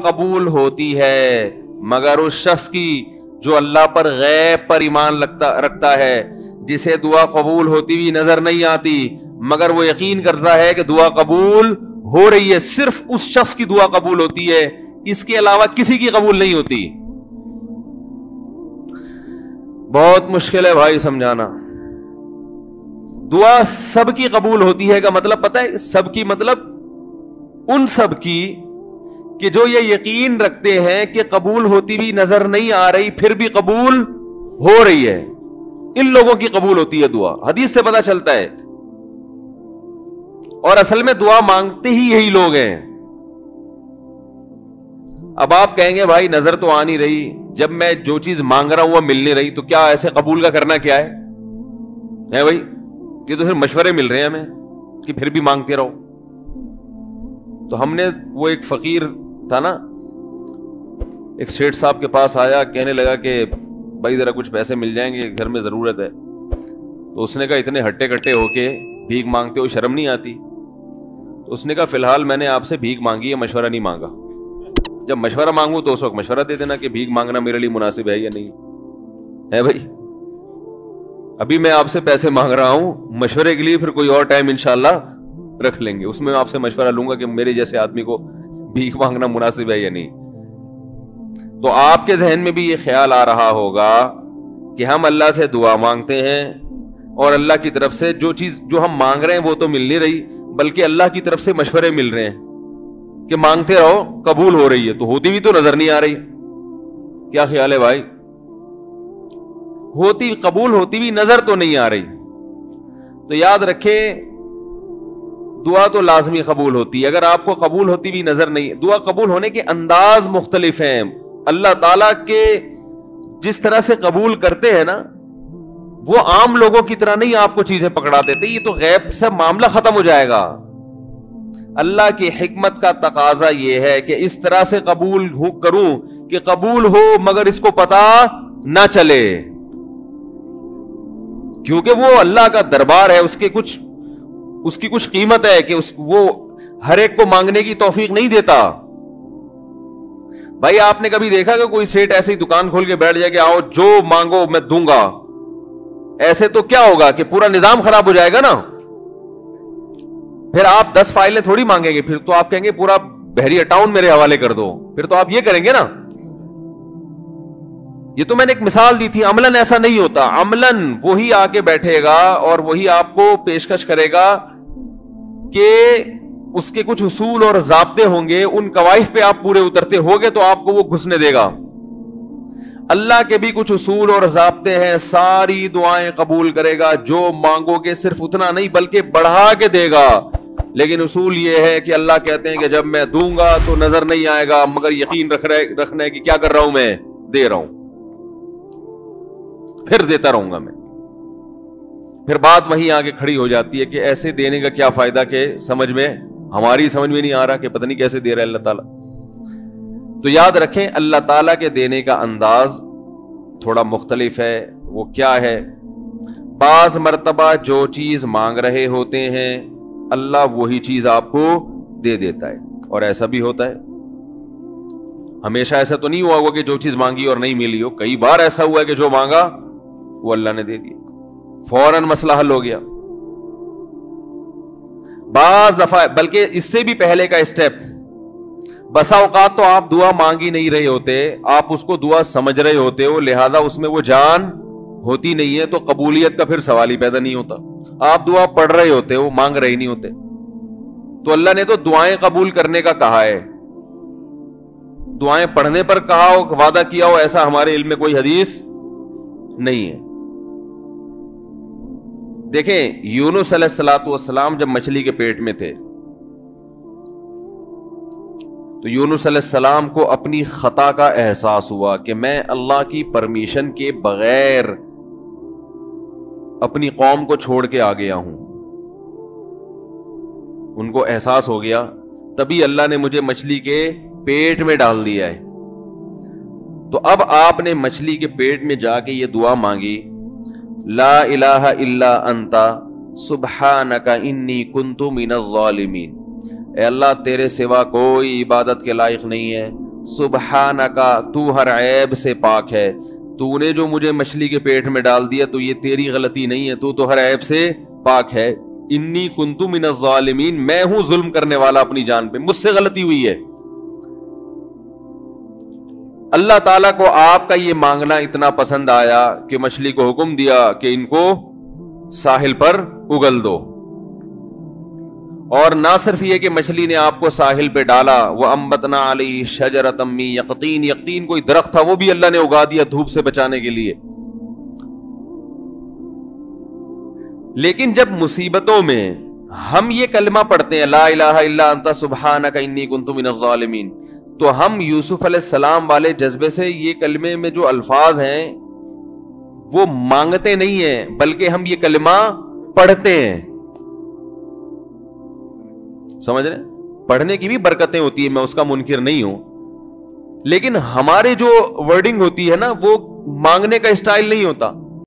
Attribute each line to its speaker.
Speaker 1: قبول ہوتی ہے مگر اس شخص کی جو اللہ پر غیب پر ایمان رکھتا ہے, جسے دعا قبول ہوتی ہوئی نظر نہیں آتی مگر وہ یقین کرتا ہے کہ دعا قبول ہو رہی ہے. صرف اس شخص کی دعا قبول ہوتی ہے, اس کے علاوہ کسی کی قبول نہیں ہوتی. بہت مشکل ہے بھائی سمجھانا. دعا سب کی قبول ہوتی ہے کا مطلب پتہ ہے؟ سب کی مطلب ان سب کی کہ جو یہ یقین رکھتے ہیں کہ قبول ہوتی بھی نظر نہیں آ رہی پھر بھی قبول ہو رہی ہے, ان لوگوں کی قبول ہوتی ہے دعا. حدیث سے پتہ چلتا ہے. اور اصل میں دعا مانگتے ہی یہی لوگ ہیں. اب آپ کہیں گے بھائی نظر تو آ نہیں رہی, جب میں جو چیز مانگ رہا ہوں وہ مل نہیں رہی, تو کیا ایسے قبول کا کرنا کیا ہے بھائی؟ یہ تو صرف مشورے مل رہے ہیں ہمیں کہ پھر بھی مانگتے رہو. تو ہم نے وہ ایک فقیر تھا نا, ایک سیٹھ صاحب کے پاس آیا, کہنے لگا کہ بھائی ذرا کچھ پیسے مل جائیں گے, گھر میں ضرورت ہے. تو اس نے کہا اتنے ہٹے کٹے ہو کے بھیک مانگتے ہو, شرم نہیں آتی؟ تو اس نے کہا فی الحال میں نے آپ سے بھیک مانگی ہے, مشورہ نہیں مانگا. جب مشورہ مانگوں تو اس وقت مشورہ دے دینا کہ بھیک مانگنا میرے لیے مناسب ہے یا نہیں ہے. بھائی ابھی میں آپ سے پیسے مانگ رہا ہوں, مشورے کے لیے پھر کوئی اور ٹائم انشاءاللہ رکھ لیں گے, اس میں آپ سے مشورہ لوں گا کہ میرے جیسے آدمی کو بھیک مانگنا مناسب ہے یا نہیں. تو آپ کے ذہن میں بھی یہ خیال آ رہا ہوگا کہ ہم اللہ سے دعا مانگتے ہیں اور اللہ کی طرف سے جو چیز جو ہم مانگ رہے ہیں وہ تو مل نہیں رہی, بلکہ اللہ کی طرف سے مشورے مل رہے ہیں کہ مانگتے رہو قبول ہو رہی ہے, تو ہوتی بھی تو نظر نہیں آ رہی. کیا خیال ہے بھائی؟ ہوتی قبول ہوتی بھی نظر تو نہیں آ رہی. تو یاد رکھیں دعا تو لازمی قبول ہوتی ہے. اگر آپ کو قبول ہوتی بھی نظر نہیں, دعا قبول ہونے کے انداز مختلف ہیں. اللہ تعالیٰ کے جس طرح سے قبول کرتے ہیں نا, وہ عام لوگوں کی طرح نہیں آپ کو چیزیں پکڑا دیتے, یہ تو غیب سے معاملہ ختم ہو جائے گا. اللہ کی حکمت کا تقاضا یہ ہے کہ اس طرح سے قبول کروں کہ قبول ہو مگر اس کو پتا نہ چلے, کیونکہ وہ اللہ کا دربار ہے, اس کی کچھ قیمت ہے کہ وہ ہر ایک کو مانگنے کی توفیق نہیں دیتا. بھائی آپ نے کبھی دیکھا کہ کوئی سیٹ ایسی دکان کھول کے بیٹھ جائے کہ آؤ جو مانگو میں دوں گا؟ ایسے تو کیا ہوگا کہ پورا نظام خراب ہو جائے گا نا. پھر آپ 10 فائلیں تھوڑی مانگیں گے, پھر تو آپ کہیں گے پورا بحریہ ٹاؤن میرے حوالے کر دو, پھر تو آپ یہ کریں گے نا. یہ تو میں نے ایک مثال دی تھی, عملاً ایسا نہیں ہوتا. عملاً وہی آ کے بیٹھے گا اور وہی آپ کو پیشکش کرے گا کہ اس کے کچھ اصول اور ضابطے ہوں گے, ان قواعد پہ آپ پورے اترتے ہوگے تو آپ کو وہ گھسنے دے گا. اللہ کے بھی کچھ اصول اور ضابطے ہیں, ساری دعائیں قبول کرے گا, جو مانگو گے صرف اتنا نہیں بلکہ بڑھا کے دے گا. لیکن اصول یہ ہے کہ اللہ کہتے ہیں کہ جب میں دوں گا تو نظر نہیں آئے گا, مگر یقین رکھنا ہے کہ کیا کر رہا ہوں, میں دے رہا ہوں, پھر دیتا رہوں گا میں. پھر بات وہیں آگے کھڑی ہو جاتی ہے کہ ایسے دینے کا کیا فائدہ کہ ہماری سمجھ میں نہیں آ رہا کہ پتہ نہیں کیسے دے رہا ہے اللہ تعالیٰ. تو یاد رکھیں اللہ تعالیٰ کے دینے کا انداز تھوڑا مختلف ہے. وہ کیا ہے؟ بعض مرتبہ جو چیز مانگ رہے ہوتے ہیں اللہ وہی چیز آپ کو دے دیتا ہے, اور ایسا بھی ہوتا ہے. ہمیشہ ایسا تو نہیں ہوا ہوگا کہ جو چیز مانگی اور نہیں ملی ہو. کئی بار ایسا ہوا ہے کہ جو مانگا وہ اللہ نے دے دیا, فوراً مسئلہ حل ہو گیا. بعض دفعہ بلکہ اس سے بھی پہلے کا اسٹیپ, بسا اوقات تو آپ دعا مانگ ہی نہیں رہے ہوتے, آپ اس کو دعا سمجھ رہے ہوتے ہو, لہذا اس میں وہ جان ہوتی نہیں ہے, تو قبولیت کا پھر سوال ہی پیدا نہیں ہوتا. آپ دعا پڑھ رہے ہوتے ہو, مانگ رہے نہیں ہوتے. تو اللہ نے تو دعائیں قبول کرنے کا کہا ہے, دعائیں پڑھنے پر کہا ہو, وعدہ کیا ہو, ایسا ہمارے علم میں کوئی حدیث نہیں ہے. دیکھیں یونس علیہ الصلوۃ والسلام جب مچھلی کے پیٹ میں تھے تو یونس علیہ السلام کو اپنی خطا کا احساس ہوا کہ میں اللہ کی پرمیشن کے بغیر اپنی قوم کو چھوڑ کے آ گیا ہوں. ان کو احساس ہو گیا, تبھی اللہ نے مجھے مچھلی کے پیٹ میں ڈال دیا ہے. تو اب آپ نے مچھلی کے پیٹ میں جا کے یہ دعا مانگی, لا الہ الا انت سبحانک انی کنت من الظالمین. اے اللہ تیرے سوا کوئی عبادت کے لائق نہیں ہے, سبحانکا تو ہر عیب سے پاک ہے. تو نے جو مجھے مچھلی کے پیٹ میں ڈال دیا تو یہ تیری غلطی نہیں ہے, تو ہر عیب سے پاک ہے. انی کنت من الظالمین, میں ہوں ظلم کرنے والا اپنی جان پہ, مجھ سے غلطی ہوئی ہے. اللہ تعالیٰ کو آپ کا یہ مانگنا اتنا پسند آیا کہ مچھلی کو حکم دیا کہ ان کو ساحل پر اگل دو. اور نہ صرف یہ کہ مچھلی نے آپ کو ساحل پہ ڈالا, وَأَنبَتْنَا عَلَيْهِ شَجَرَةً مِّن يَقْطِينٍ, یقطین کوئی درخت تھا وہ بھی اللہ نے اگا دیا دھوپ سے بچانے کے لیے. لیکن جب مصیبتوں میں ہم یہ کلمہ پڑھتے ہیں لا الہ الا انت سبحانک انی کنت من الظالمین, تو ہم یوسف علیہ السلام والے جذبے سے یہ کلمے میں جو الفاظ ہیں وہ مانگتے نہیں ہیں, بلکہ ہم یہ کلمہ پڑھتے ہیں. سمجھ رہے ہیں؟ پڑھنے کی بھی برکتیں ہوتی ہیں, میں اس کا منکر نہیں ہوں, لیکن ہمارے جو ورڈنگ ہوتی ہے نا وہ مانگنے کا اسٹائل نہیں ہوتا.